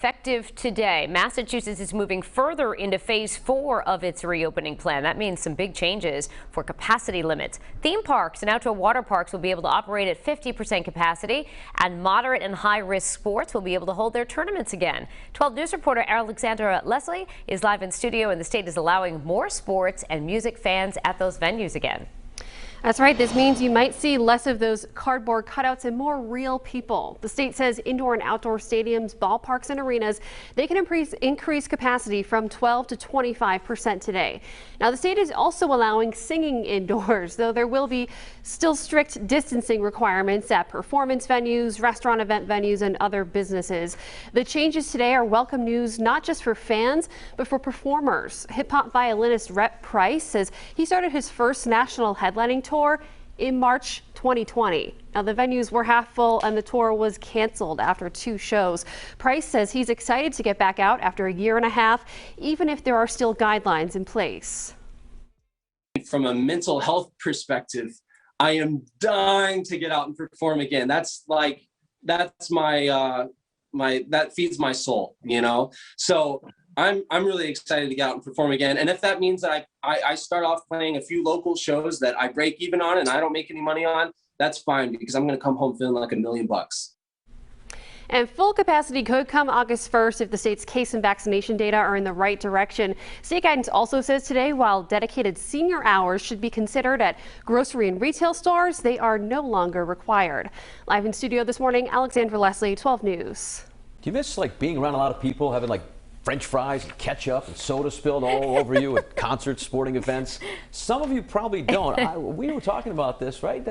Effective today, Massachusetts is moving further into phase 4 of its reopening plan. That means some big changes for capacity limits. Theme parks and outdoor water parks will be able to operate at 50% capacity, and moderate and high-risk sports will be able to hold their tournaments again. 12 News reporter Alexandra Leslie is live in studio, and the state is allowing more sports and music fans at those venues again. That's right. This means you might see less of those cardboard cutouts and more real people. The state says indoor and outdoor stadiums, ballparks and arenas, they can increase capacity from 12 to 25% today. Now, the state is also allowing singing indoors, though there will be still strict distancing requirements at performance venues, restaurant event venues and other businesses. The changes today are welcome news not just for fans, but for performers. Hip-hop violinist Rhett Price says he started his first national headlining tour in March 2020. Now, the venues were half full and the tour was canceled after 2 shows. Price says he's excited to get back out after a year and a half, even if there are still guidelines in place. From a mental health perspective, I am dying to get out and perform again. That's my that feeds my soul, you know? So I'm really excited to get out and perform again. And if that means that I start off playing a few local shows that I break even on and I don't make any money on, that's fine, because I'm going to come home feeling like $1 million. And full capacity could come August 1st if the state's case and vaccination data are in the right direction. State guidance also says today, while dedicated senior hours should be considered at grocery and retail stores, they are no longer required. Live in studio this morning, Alexandra Leslie, 12 News. Do you miss being around a lot of people, having French fries and ketchup and soda spilled all over you at concerts, sporting events? Some of you probably don't. We were talking about this, right?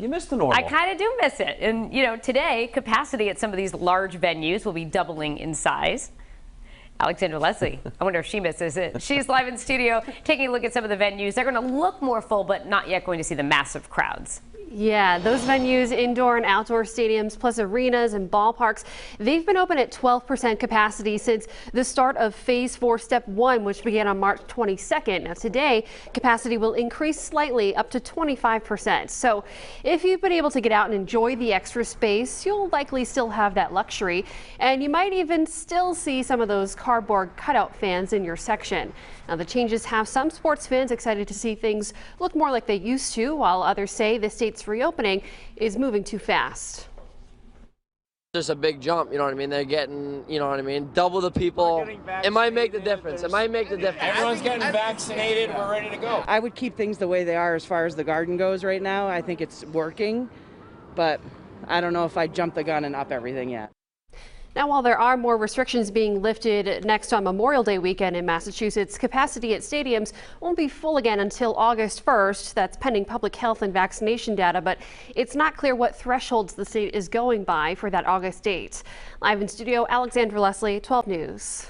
You miss the normal. I kind of do miss it. And, you know, today, capacity at some of these large venues will be doubling in size. Alexandra Leslie, I wonder if she misses it. She's live in studio taking a look at some of the venues. They're going to look more full, but not yet going to see the massive crowds. Yeah, those venues, indoor and outdoor stadiums, plus arenas and ballparks, they've been open at 12% capacity since the start of phase 4, step 1, which began on March 22nd. Now, today, capacity will increase slightly up to 25%. So if you've been able to get out and enjoy the extra space, you'll likely still have that luxury. And you might even still see some of those cardboard cutout fans in your section. Now, the changes have some sports fans excited to see things look more like they used to, while others say the state's reopening is moving too fast. Just a big jump, you know what I mean? They're getting, you know what I mean, double the people. It might make the difference. It might make the difference. Everyone's getting vaccinated. We're ready to go. I would keep things the way they are as far as the garden goes right now. I think it's working, but I don't know if I jump the gun and up everything yet. Now, while there are more restrictions being lifted next on Memorial Day weekend in Massachusetts, capacity at stadiums won't be full again until August 1st. That's pending public health and vaccination data, but it's not clear what thresholds the state is going by for that August date. Live in studio, Alexandra Leslie, 12 News.